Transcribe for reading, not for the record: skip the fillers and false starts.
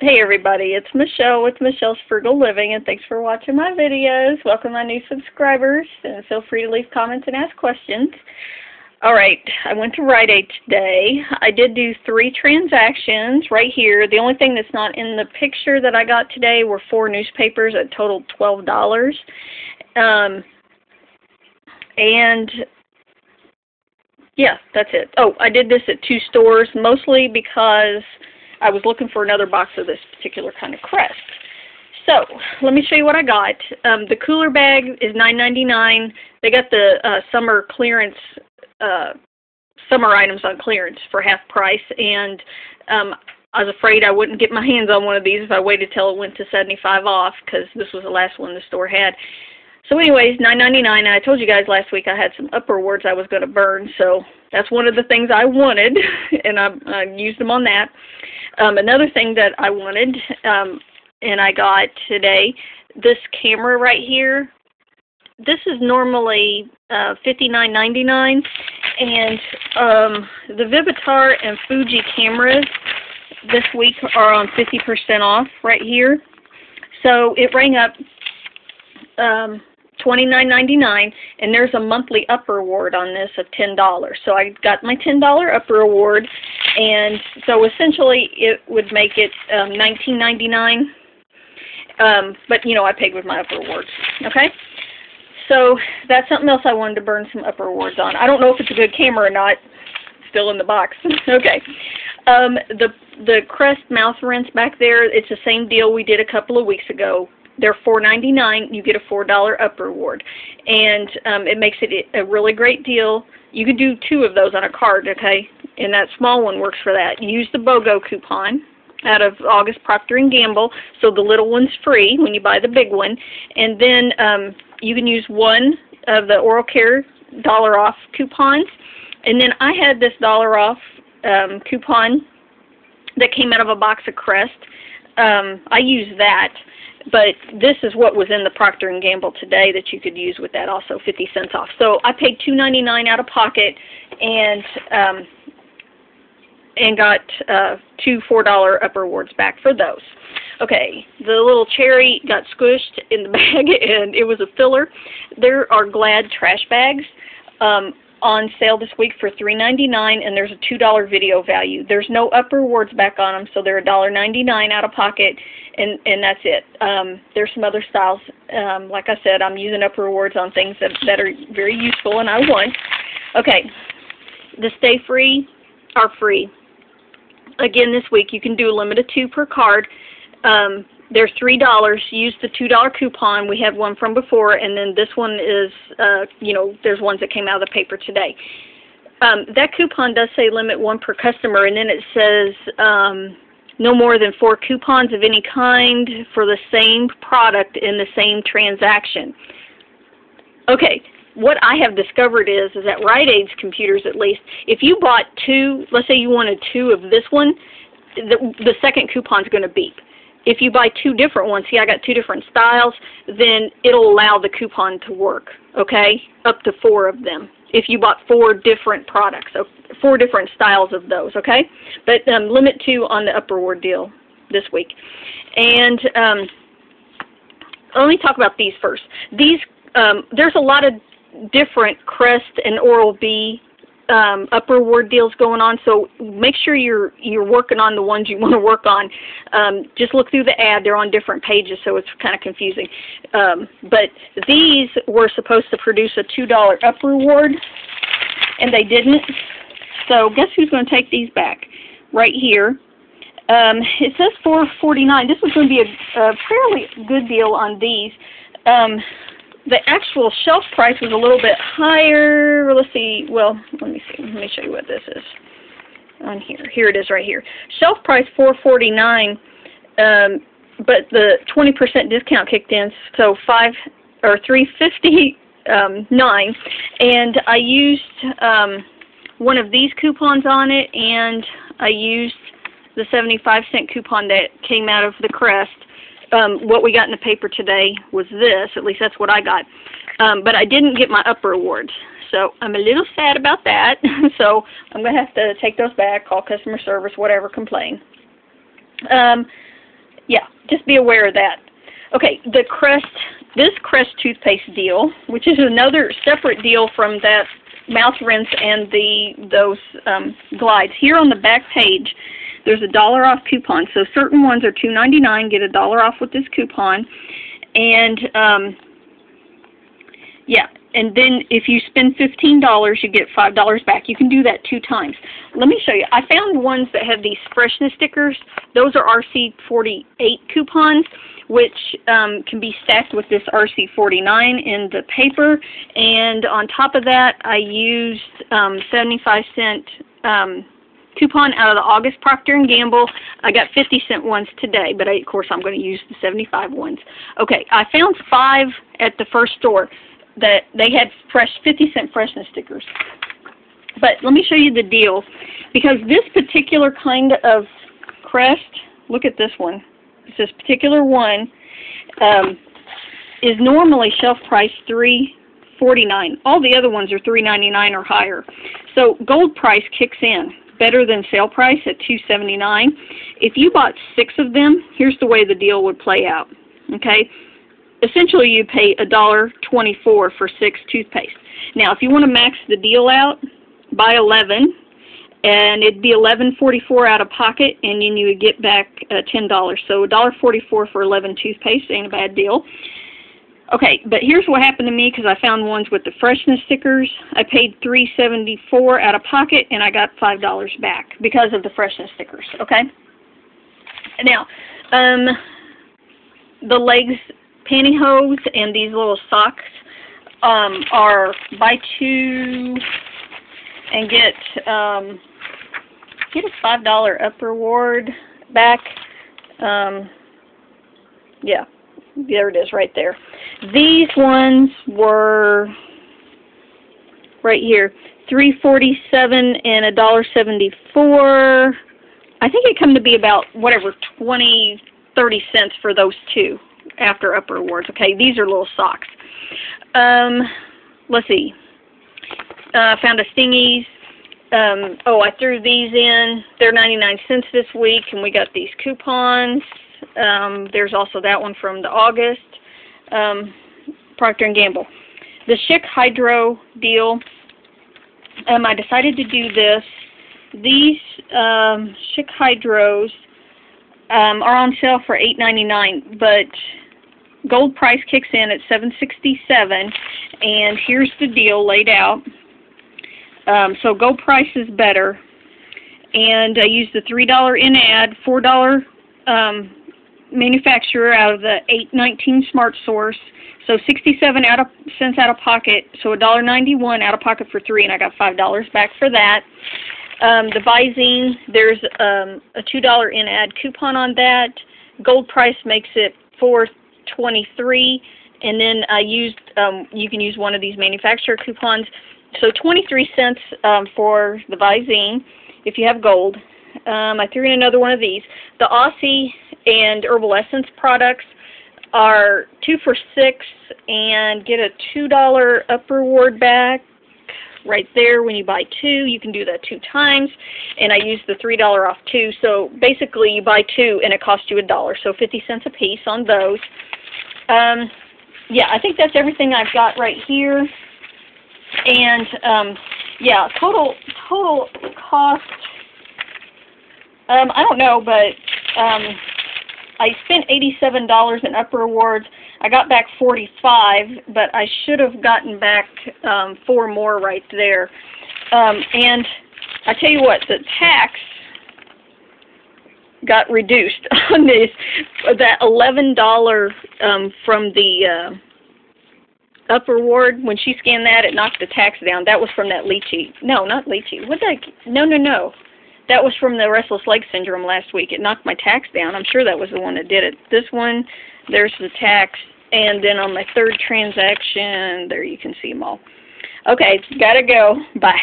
Hey everybody, it's Michelle with Michelle's Frugal Living, and thanks for watching my videos. Welcome my new subscribers, and feel free to leave comments and ask questions. Alright, I went to Rite Aid today. I did do 3 transactions right here. The only thing that's not in the picture that I got today were 4 newspapers that totaled $12. And yeah, that's it. Oh, I did this at 2 stores, mostly because I was looking for another box of this particular kind of Crest. So, let me show you what I got. The cooler bag is $9.99. They got the summer clearance, summer items on clearance for half price, and I was afraid I wouldn't get my hands on one of these if I waited till it went to 75 off, because this was the last one the store had. So anyways, $9.99, and I told you guys last week I had some upper wards I was going to burn, so that's one of the things I wanted, and I used them on that. Another thing that I wanted, and I got today, this camera right here. This is normally $59.99, and the Vivitar and Fuji cameras this week are on 50% off right here. So it rang up $29.99, and there's a monthly upper award on this of $10. So I got my $10 upper award, and so essentially it would make it $19.99. But you know, I paid with my upper awards. Okay, so that's something else I wanted to burn some upper awards on. I don't know if it's a good camera or not. Still in the box. Okay. The Crest mouth rinse back there, it's the same deal we did a couple of weeks ago. They're $4.99. You get a $4 upper award, and it makes it a really great deal. You could do 2 of those on a card, okay? And that small one works for that. You use the BOGO coupon out of August Procter & Gamble, so the little one's free when you buy the big one. And then you can use one of the oral care $1 off coupons. And then I had this $1 off coupon that came out of a box of Crest. I used that. But this is what was in the Procter & Gamble today that you could use with that also, 50 cents off. So I paid $2.99 out of pocket and got 2 $4 upper awards back for those. Okay, the little cherry got squished in the bag, and it was a filler. There are Glad trash bags on sale this week for $3.99, and there's a $2 video value. There's no upper awards back on them, so they're $1.99 out of pocket, and that's it. There's some other styles. Like I said, I'm using upper awards on things that are very useful and I want. Okay, the Stayfre are free. Again, this week you can do a limit of 2 per card. They're $3. Use the $2 coupon. We have one from before, and then this one is, you know, there's ones that came out of the paper today. That coupon does say limit 1 per customer, and then it says no more than 4 coupons of any kind for the same product in the same transaction. Okay, what I have discovered is at Rite Aid's computers, at least, if you bought 2, let's say you wanted 2 of this one, the second coupon's going to beep. If you buy 2 different ones, see I got 2 different styles, then it'll allow the coupon to work, okay? Up to 4 of them. If you bought 4 different products, so 4 different styles of those, okay? But limit 2 on the upper award deal this week. And let me talk about these first. These, there's a lot of different Crest and Oral-B upper award deals going on, so make sure you're working on the ones you want to work on. Just look through the ad. They're on different pages, so it's kind of confusing. But these were supposed to produce a $2 upper award, and they didn't. So guess who's going to take these back? Right here. It says $4.49. This was going to be a fairly good deal on these. The actual shelf price was a little bit higher. Let's see. Well, let me see. Let me show you what this is on here. Here it is right here. Shelf price $4.49, but the 20% discount kicked in, so $3.59. And I used one of these coupons on it, and I used the 75-cent coupon that came out of the Crest. What we got in the paper today was this. At least that's what I got. But I didn't get my upper awards. So I'm a little sad about that. So I'm going to have to take those back, call customer service, whatever, complain. Yeah, just be aware of that. Okay, this Crest toothpaste deal, which is another separate deal from that mouth rinse and those glides. Here on the back page, there's a $1 off coupon. So certain ones are $2.99. Get a $1 off with this coupon, and yeah. And then if you spend $15, you get $5 back. You can do that 2 times. Let me show you. I found ones that have these freshness stickers. Those are RC48 coupons, which can be stacked with this RC49 in the paper. And on top of that, I used 75-cent coupon out of the August Procter & Gamble. I got 50-cent ones today, but of course I'm going to use the 75 ones. Okay, I found 5 at the first store that they had 50-cent freshness stickers. But let me show you the deal, because this particular kind of Crest, look at this one. This particular one is normally shelf price $3.49. All the other ones are $3.99 or higher. So gold price kicks in, better than sale price at $2.79. If you bought 6 of them, here's the way the deal would play out. Okay. Essentially, you pay $1.24 for 6 toothpaste. Now, if you want to max the deal out, buy 11, and it'd be $11.44 out of pocket, and then you would get back $10. So $1.44 for 11 toothpaste ain't a bad deal. Okay, but here's what happened to me, because I found ones with the freshness stickers. I paid $3.74 out of pocket, and I got $5 back because of the freshness stickers. Okay. Now, the Legg's pantyhose and these little socks are buy 2 and get a $5 up reward back. Yeah, there it is right there. These ones were right here, $3.47 and $1.74. I think it come to be about whatever 20, 30 cents for those 2. After upper rewards. Okay, these are little socks. Let's see. Found a Stingies. I threw these in. They're 99 cents this week, and we got these coupons. There's also that one from the August Procter & Gamble. The Schick Hydro deal. I decided to do this. These Schick Hydros are on sale for $8.99, but gold price kicks in at $7.67, and here's the deal laid out. So gold price is better, and I used the $3 in ad, $4 manufacturer out of the $8.19 Smart Source, so 67 cents out of pocket, so $1.91 out of pocket for 3, and I got $5 back for that. The Visine, there's a $2 in ad coupon on that. Gold price makes it $4.23, and then I used you can use one of these manufacturer coupons, so 23 cents for the Visine if you have gold. I threw in another one of these. The Aussie and Herbel Essence products are 2 for $6 and get a $2 up reward back. Right there, when you buy 2, you can do that 2 times, and I used the $3 off 2, so basically you buy 2 and it costs you $1, so 50 cents a piece on those. Yeah, I think that's everything I've got right here, and yeah, total cost, I don't know, but I spent $87 in upper rewards. I got back $45, but I should have gotten back 4 more right there. And I tell you what, the tax got reduced on this. That $11 from the upper reward, when she scanned that, it knocked the tax down. That was from that lychee. No, not lychee. No. That was from the restless leg syndrome last week. It knocked my tax down. I'm sure that was the one that did it. This one, there's the tax. And then on my 3rd transaction, there you can see them all. Okay, gotta go. Bye.